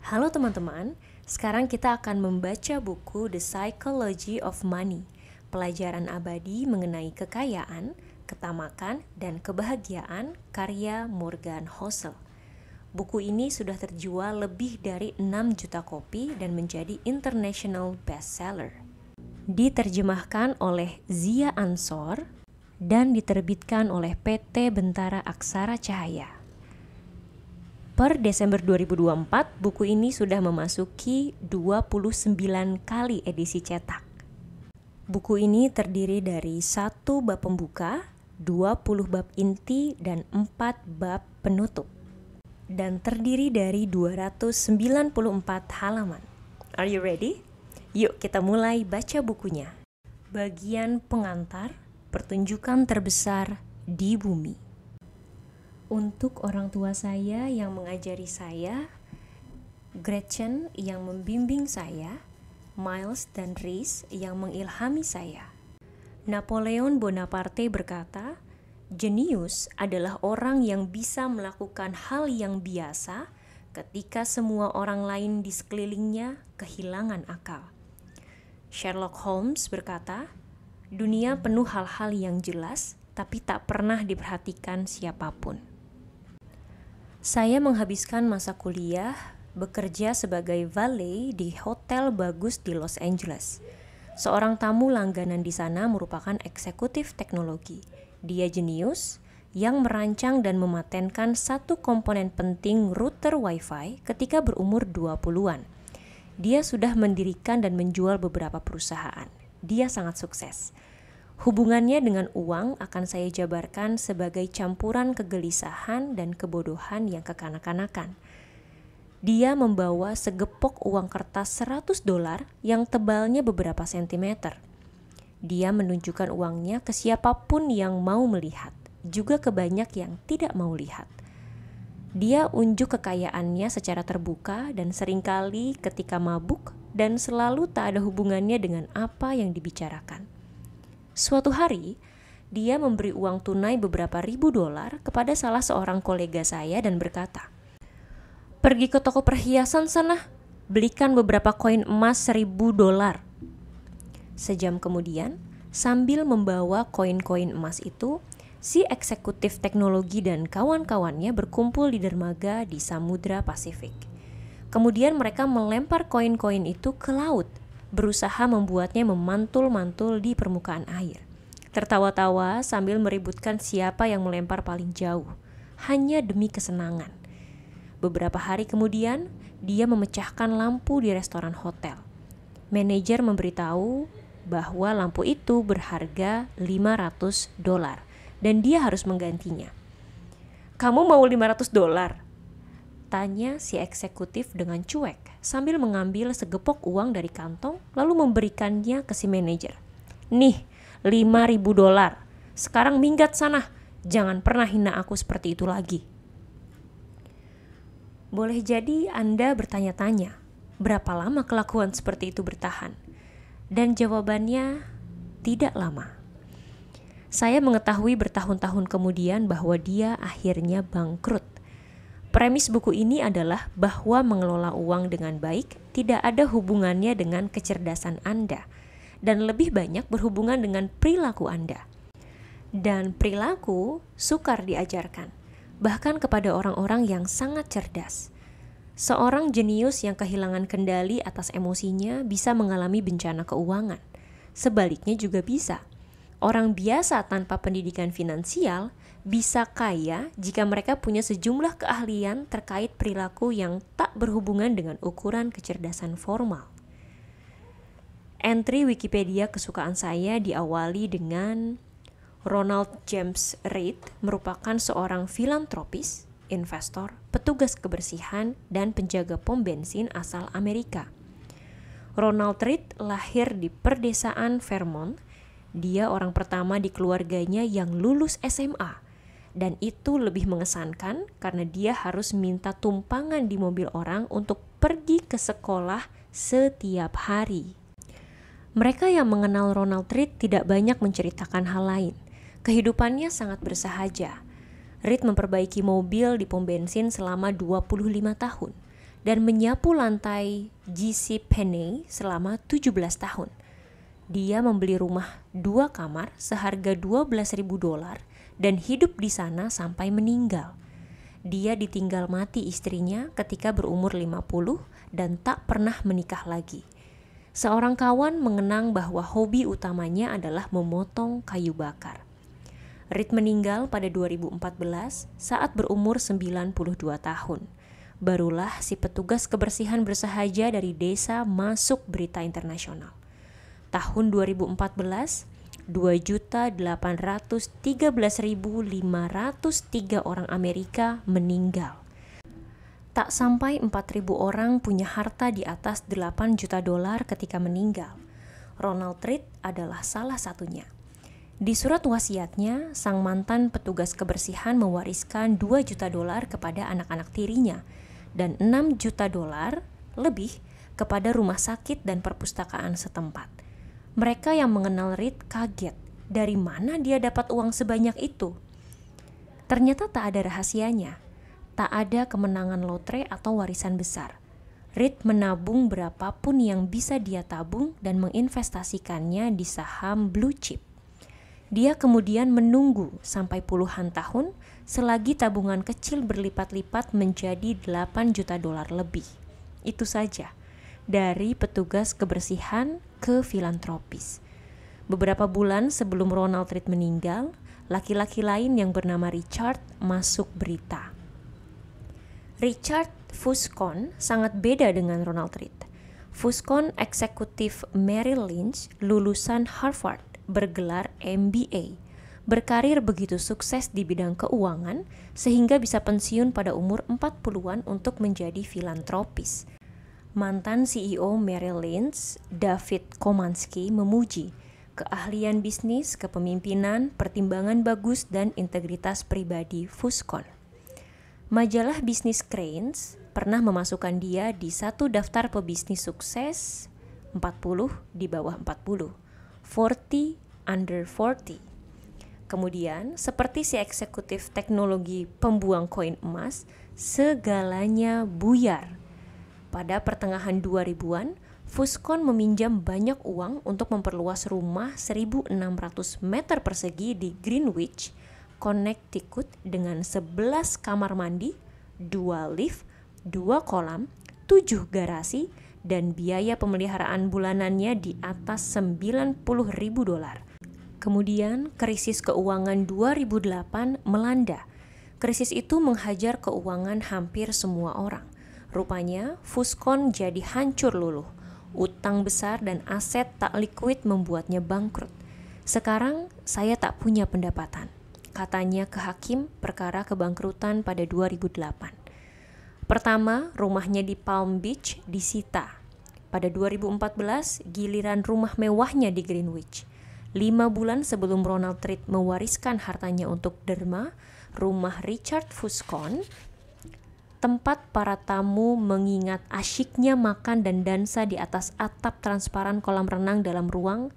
Halo teman-teman, sekarang kita akan membaca buku The Psychology of Money, pelajaran abadi mengenai kekayaan, ketamakan, dan kebahagiaan karya Morgan Housel. Buku ini sudah terjual lebih dari 6 juta kopi dan menjadi international bestseller. Diterjemahkan oleh Zia Ansor dan diterbitkan oleh PT Bentara Aksara Cahaya. Per Desember 2024, buku ini sudah memasuki 29 kali edisi cetak. Buku ini terdiri dari 1 bab pembuka, 20 bab inti, dan 4 bab penutup. Dan terdiri dari 294 halaman. Are you ready? Yuk kita mulai baca bukunya. Bagian pengantar, pertunjukan terbesar di bumi. Untuk orang tua saya yang mengajari saya, Gretchen yang membimbing saya, Miles dan Rhys yang mengilhami saya. Napoleon Bonaparte berkata, jenius adalah orang yang bisa melakukan hal yang biasa ketika semua orang lain di sekelilingnya kehilangan akal. Sherlock Holmes berkata, dunia penuh hal-hal yang jelas tapi tak pernah diperhatikan siapapun. Saya menghabiskan masa kuliah bekerja sebagai valet di hotel bagus di Los Angeles. Seorang tamu langganan di sana merupakan eksekutif teknologi. Dia jenius yang merancang dan mematenkan satu komponen penting router Wi-Fi ketika berumur 20-an. Dia sudah mendirikan dan menjual beberapa perusahaan. Dia sangat sukses. Hubungannya dengan uang akan saya jabarkan sebagai campuran kegelisahan dan kebodohan yang kekanak-kanakan. Dia membawa segepok uang kertas $100 yang tebalnya beberapa sentimeter. Dia menunjukkan uangnya ke siapapun yang mau melihat, juga ke banyak yang tidak mau lihat. Dia unjuk kekayaannya secara terbuka dan seringkali ketika mabuk dan selalu tak ada hubungannya dengan apa yang dibicarakan. Suatu hari, dia memberi uang tunai beberapa ribu dolar kepada salah seorang kolega saya dan berkata, "Pergi ke toko perhiasan sana, belikan beberapa koin emas $1.000. Sejam kemudian, sambil membawa koin-koin emas itu, si eksekutif teknologi dan kawan-kawannya berkumpul di dermaga di Samudra Pasifik. Kemudian mereka melempar koin-koin itu ke laut, berusaha membuatnya memantul-mantul di permukaan air. Tertawa-tawa sambil meributkan siapa yang melempar paling jauh, hanya demi kesenangan. Beberapa hari kemudian, dia memecahkan lampu di restoran hotel. Manajer memberitahu bahwa lampu itu berharga $500 dan dia harus menggantinya. "Kamu mau $500? Tanya si eksekutif dengan cuek sambil mengambil segepok uang dari kantong lalu memberikannya ke si manajer. "Nih, $5.000. Sekarang minggat sana. Jangan pernah hina aku seperti itu lagi." Boleh jadi Anda bertanya-tanya, berapa lama kelakuan seperti itu bertahan? Dan jawabannya tidak lama. Saya mengetahui bertahun-tahun kemudian bahwa dia akhirnya bangkrut. Premis buku ini adalah bahwa mengelola uang dengan baik tidak ada hubungannya dengan kecerdasan Anda, dan lebih banyak berhubungan dengan perilaku Anda. Dan perilaku sukar diajarkan, bahkan kepada orang-orang yang sangat cerdas. Seorang jenius yang kehilangan kendali atas emosinya bisa mengalami bencana keuangan. Sebaliknya juga bisa. Orang biasa tanpa pendidikan finansial bisa kaya jika mereka punya sejumlah keahlian terkait perilaku yang tak berhubungan dengan ukuran kecerdasan formal. Entry Wikipedia kesukaan saya diawali dengan Ronald James Reid merupakan seorang filantropis, investor, petugas kebersihan, dan penjaga pom bensin asal Amerika. Ronald Reid lahir di perdesaan Vermont. Dia orang pertama di keluarganya yang lulus SMA. Dan itu lebih mengesankan karena dia harus minta tumpangan di mobil orang untuk pergi ke sekolah setiap hari. Mereka yang mengenal Ronald Reid tidak banyak menceritakan hal lain. Kehidupannya sangat bersahaja. Reid memperbaiki mobil di pom bensin selama 25 tahun. dan menyapu lantai J.C. Penney selama 17 tahun. Dia membeli rumah 2 kamar seharga $12.000 dan hidup di sana sampai meninggal. Dia ditinggal mati istrinya ketika berumur 50 dan tak pernah menikah lagi. Seorang kawan mengenang bahwa hobi utamanya adalah memotong kayu bakar. Reed meninggal pada 2014 saat berumur 92 tahun. Barulah si petugas kebersihan bersahaja dari desa masuk berita internasional. Tahun 2014, 2.813.503 orang Amerika meninggal. Tak sampai 4.000 orang punya harta di atas $8 juta ketika meninggal. Ronald Reed adalah salah satunya. Di surat wasiatnya, sang mantan petugas kebersihan mewariskan $2 juta kepada anak-anak tirinya dan $6 juta lebih kepada rumah sakit dan perpustakaan setempat. Mereka yang mengenal Reed kaget, dari mana dia dapat uang sebanyak itu? Ternyata tak ada rahasianya. Tak ada kemenangan lotre atau warisan besar. Reed menabung berapapun yang bisa dia tabung dan menginvestasikannya di saham blue chip. Dia kemudian menunggu sampai puluhan tahun selagi tabungan kecil berlipat-lipat menjadi $8 juta lebih. Itu saja, dari petugas kebersihan ke filantropis. Beberapa bulan sebelum Ronald Reed meninggal, laki-laki lain yang bernama Richard masuk berita. Richard Fuscon sangat beda dengan Ronald Reed. Fuscon eksekutif Merrill Lynch, lulusan Harvard, bergelar MBA, berkarir begitu sukses di bidang keuangan sehingga bisa pensiun pada umur 40-an untuk menjadi filantropis. Mantan CEO Merrill Lynch, David Komansky, memuji keahlian bisnis, kepemimpinan, pertimbangan bagus, dan integritas pribadi Fuscon. Majalah bisnis Crain's pernah memasukkan dia di satu daftar pebisnis sukses 40 di bawah 40. 40 under 40. Kemudian, seperti si eksekutif teknologi pembuang koin emas, segalanya buyar. Pada pertengahan 2000-an, Fuscon meminjam banyak uang untuk memperluas rumah 1.600 meter persegi di Greenwich, Connecticut dengan 11 kamar mandi, 2 lift, 2 kolam, 7 garasi, dan biaya pemeliharaan bulanannya di atas $90.000. Kemudian krisis keuangan 2008 melanda. Krisis itu menghajar keuangan hampir semua orang. Rupanya Fuscon jadi hancur luluh. Utang besar dan aset tak likuid membuatnya bangkrut. Sekarang saya tak punya pendapatan, katanya ke hakim perkara kebangkrutan pada 2008. Pertama, rumahnya di Palm Beach disita. Pada 2014, giliran rumah mewahnya di Greenwich. 5 bulan sebelum Ronald Reed mewariskan hartanya untuk derma, rumah Richard Fuscon, tempat para tamu mengingat asyiknya makan dan dansa di atas atap transparan kolam renang dalam ruang,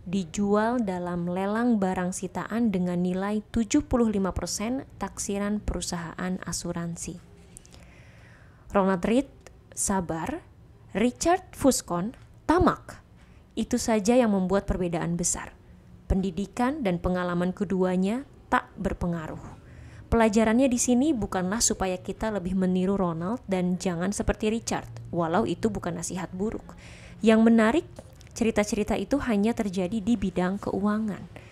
dijual dalam lelang barang sitaan dengan nilai 75% taksiran perusahaan asuransi. Ronald Reed sabar, Richard Fuscon tamak. Itu saja yang membuat perbedaan besar. Pendidikan dan pengalaman keduanya tak berpengaruh. Pelajarannya di sini bukanlah supaya kita lebih meniru Ronald dan jangan seperti Richard, walau itu bukan nasihat buruk. Yang menarik, cerita-cerita itu hanya terjadi di bidang keuangan.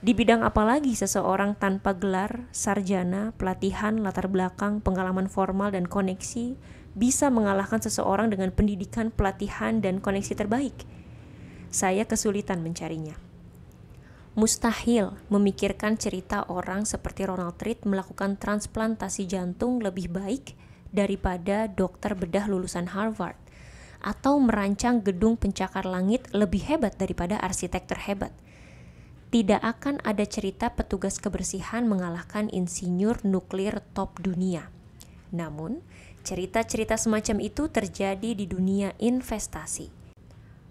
Di bidang apalagi seseorang tanpa gelar, sarjana, pelatihan, latar belakang, pengalaman formal, dan koneksi bisa mengalahkan seseorang dengan pendidikan, pelatihan, dan koneksi terbaik? Saya kesulitan mencarinya. Mustahil memikirkan cerita orang seperti Ronald Reed melakukan transplantasi jantung lebih baik daripada dokter bedah lulusan Harvard, atau merancang gedung pencakar langit lebih hebat daripada arsitek terhebat. Tidak akan ada cerita petugas kebersihan mengalahkan insinyur nuklir top dunia. Namun, cerita-cerita semacam itu terjadi di dunia investasi.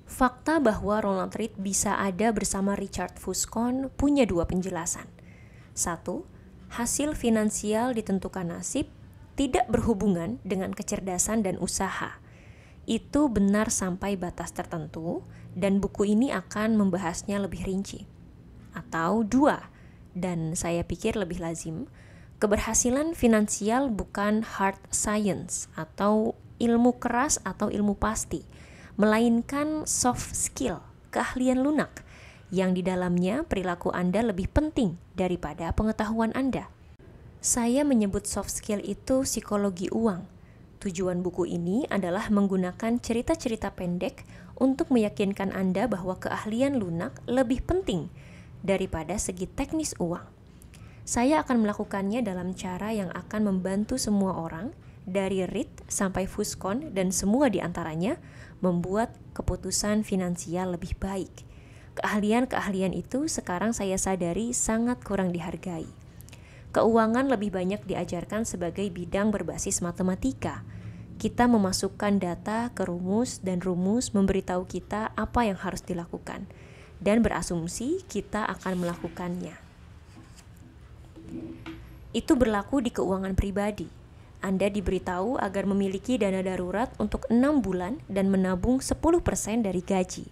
Fakta bahwa Ronald Reed bisa ada bersama Richard Fuscon punya 2 penjelasan. 1. Hasil finansial ditentukan nasib. tidak berhubungan dengan kecerdasan dan usaha. Itu benar sampai batas tertentu, dan buku ini akan membahasnya lebih rinci. Atau 2, dan saya pikir lebih lazim, keberhasilan finansial bukan hard science atau ilmu keras atau ilmu pasti, melainkan soft skill, keahlian lunak, yang di dalamnya perilaku Anda lebih penting daripada pengetahuan Anda. Saya menyebut soft skill itu psikologi uang. Tujuan buku ini adalah menggunakan cerita-cerita pendek untuk meyakinkan Anda bahwa keahlian lunak lebih penting daripada segi teknis uang. Saya akan melakukannya dalam cara yang akan membantu semua orang, dari REIT sampai Fuskon dan semua di antaranya, membuat keputusan finansial lebih baik. Keahlian-keahlian itu sekarang saya sadari sangat kurang dihargai. Keuangan lebih banyak diajarkan sebagai bidang berbasis matematika. Kita memasukkan data ke rumus dan rumus memberitahu kita apa yang harus dilakukan, dan berasumsi kita akan melakukannya. Itu berlaku di keuangan pribadi. Anda diberitahu agar memiliki dana darurat untuk 6 bulan dan menabung 10% dari gaji.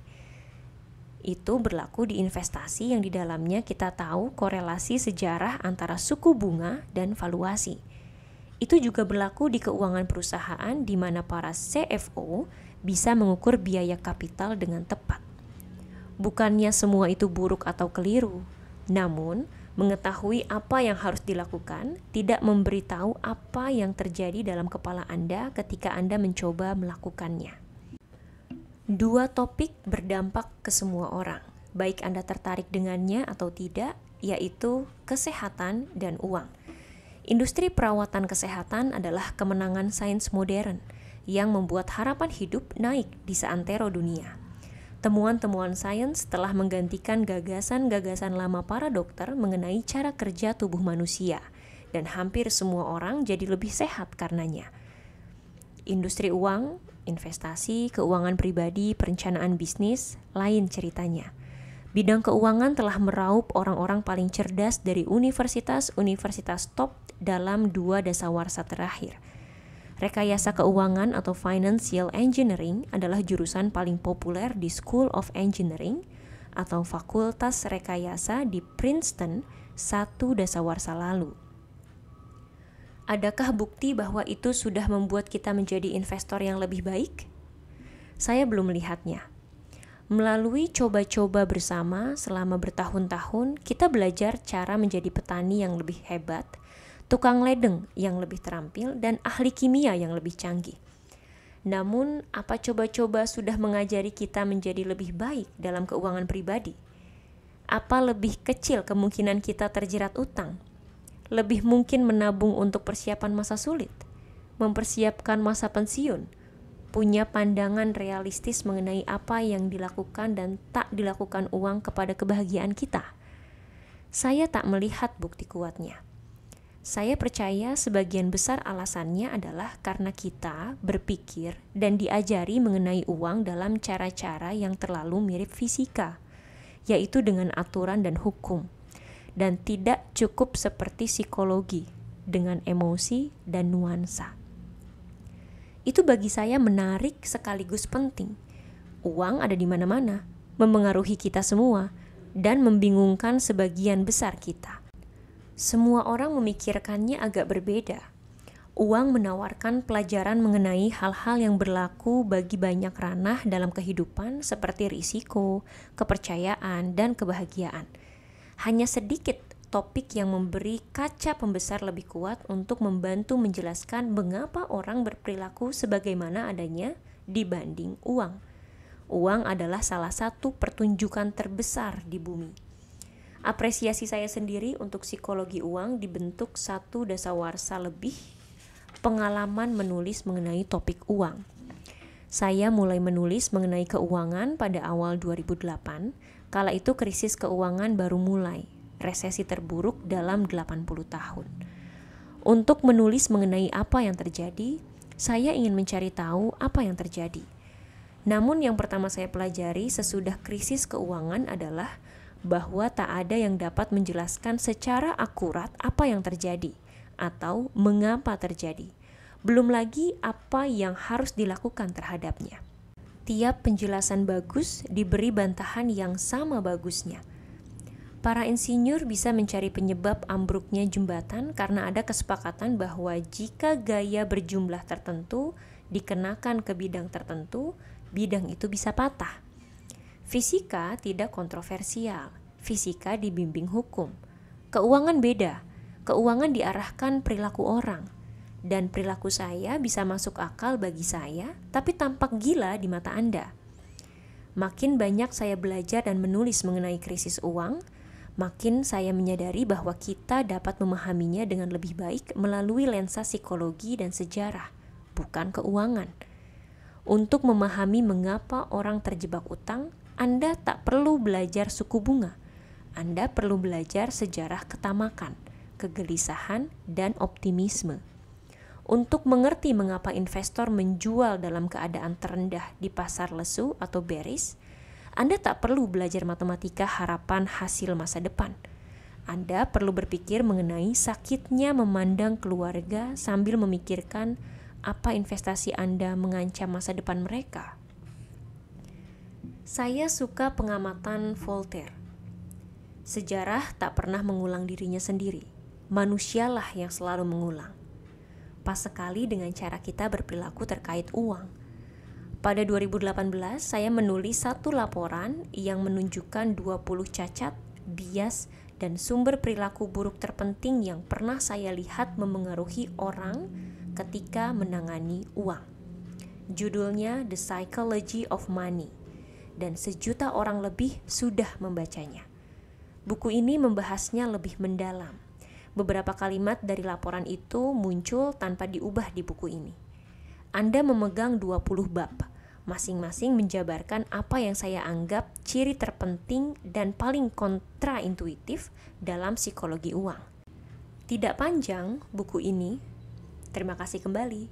Itu berlaku di investasi yang di dalamnya kita tahu korelasi sejarah antara suku bunga dan valuasi. Itu juga berlaku di keuangan perusahaan di mana para CFO bisa mengukur biaya kapital dengan tepat. Bukannya semua itu buruk atau keliru, namun mengetahui apa yang harus dilakukan tidak memberitahu apa yang terjadi dalam kepala Anda ketika Anda mencoba melakukannya. 2 topik berdampak ke semua orang, baik Anda tertarik dengannya atau tidak, yaitu kesehatan dan uang. Industri perawatan kesehatan adalah kemenangan sains modern yang membuat harapan hidup naik di seantero dunia. Temuan-temuan sains telah menggantikan gagasan-gagasan lama para dokter mengenai cara kerja tubuh manusia, dan hampir semua orang jadi lebih sehat karenanya. Industri uang, investasi, keuangan pribadi, perencanaan bisnis, lain ceritanya. Bidang keuangan telah meraup orang-orang paling cerdas dari universitas-universitas top dalam 2 dasawarsa terakhir. Rekayasa keuangan atau financial engineering adalah jurusan paling populer di School of Engineering atau Fakultas Rekayasa di Princeton 1 dasawarsa lalu. Adakah bukti bahwa itu sudah membuat kita menjadi investor yang lebih baik? Saya belum melihatnya. Melalui coba-coba bersama selama bertahun-tahun, kita belajar cara menjadi petani yang lebih hebat, tukang ledeng yang lebih terampil, dan ahli kimia yang lebih canggih. Namun, apa coba-coba sudah mengajari kita menjadi lebih baik dalam keuangan pribadi? Apa lebih kecil kemungkinan kita terjerat utang? Lebih mungkin menabung untuk persiapan masa sulit? Mempersiapkan masa pensiun? Punya pandangan realistis mengenai apa yang dilakukan dan tak dilakukan uang kepada kebahagiaan kita? Saya tak melihat bukti kuatnya. Saya percaya sebagian besar alasannya adalah karena kita berpikir dan diajari mengenai uang dalam cara-cara yang terlalu mirip fisika, yaitu dengan aturan dan hukum, dan tidak cukup seperti psikologi dengan emosi dan nuansa. Itu bagi saya menarik sekaligus penting. Uang ada di mana-mana, memengaruhi kita semua, dan membingungkan sebagian besar kita. Semua orang memikirkannya agak berbeda. Uang menawarkan pelajaran mengenai hal-hal yang berlaku bagi banyak ranah dalam kehidupan seperti risiko, kepercayaan, dan kebahagiaan. Hanya sedikit topik yang memberi kaca pembesar lebih kuat untuk membantu menjelaskan mengapa orang berperilaku sebagaimana adanya dibanding uang. Uang adalah salah satu pertunjukan terbesar di bumi. Apresiasi saya sendiri untuk psikologi uang dibentuk 1 dasawarsa lebih pengalaman menulis mengenai topik uang. Saya mulai menulis mengenai keuangan pada awal 2008, kala itu krisis keuangan baru mulai, resesi terburuk dalam 80 tahun. Untuk menulis mengenai apa yang terjadi, saya ingin mencari tahu apa yang terjadi. Namun yang pertama saya pelajari sesudah krisis keuangan adalah bahwa tak ada yang dapat menjelaskan secara akurat apa yang terjadi atau mengapa terjadi. Belum lagi apa yang harus dilakukan terhadapnya. Tiap penjelasan bagus diberi bantahan yang sama bagusnya. Para insinyur bisa mencari penyebab ambruknya jembatan karena ada kesepakatan bahwa jika gaya berjumlah tertentu dikenakan ke bidang tertentu, bidang itu bisa patah. Fisika tidak kontroversial. Fisika dibimbing hukum. Keuangan beda. Keuangan diarahkan perilaku orang. Dan perilaku saya bisa masuk akal bagi saya, tapi tampak gila di mata Anda. Makin banyak saya belajar dan menulis mengenai krisis uang, makin saya menyadari bahwa kita dapat memahaminya dengan lebih baik melalui lensa psikologi dan sejarah, bukan keuangan. Untuk memahami mengapa orang terjebak utang, Anda tak perlu belajar suku bunga. Anda perlu belajar sejarah ketamakan, kegelisahan, dan optimisme. Untuk mengerti mengapa investor menjual dalam keadaan terendah di pasar lesu atau bearish, Anda tak perlu belajar matematika harapan hasil masa depan. Anda perlu berpikir mengenai sakitnya memandang keluarga sambil memikirkan apa investasi Anda mengancam masa depan mereka. Saya suka pengamatan Voltaire. Sejarah tak pernah mengulang dirinya sendiri. Manusialah yang selalu mengulang. Pas sekali dengan cara kita berperilaku terkait uang. Pada 2018, saya menulis satu laporan yang menunjukkan 20 cacat, bias, dan sumber perilaku buruk terpenting yang pernah saya lihat memengaruhi orang ketika menangani uang. Judulnya The Psychology of Money, dan 1 juta orang lebih sudah membacanya. Buku ini membahasnya lebih mendalam. Beberapa kalimat dari laporan itu muncul tanpa diubah di buku ini. Anda memegang 20 bab, masing-masing menjabarkan apa yang saya anggap ciri terpenting dan paling kontraintuitif dalam psikologi uang. Tidak panjang buku ini, terima kasih kembali.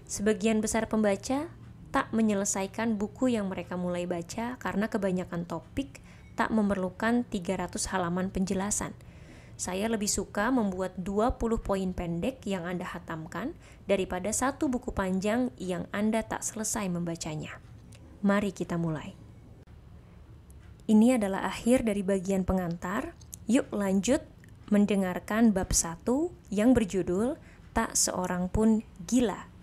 Sebagian besar pembaca tak menyelesaikan buku yang mereka mulai baca karena kebanyakan topik tak memerlukan 300 halaman penjelasan. Saya lebih suka membuat 20 poin pendek yang Anda hatamkan daripada satu buku panjang yang Anda tak selesai membacanya. Mari kita mulai. Ini adalah akhir dari bagian pengantar. Yuk lanjut mendengarkan bab 1 yang berjudul Tak Seorang Pun Gila.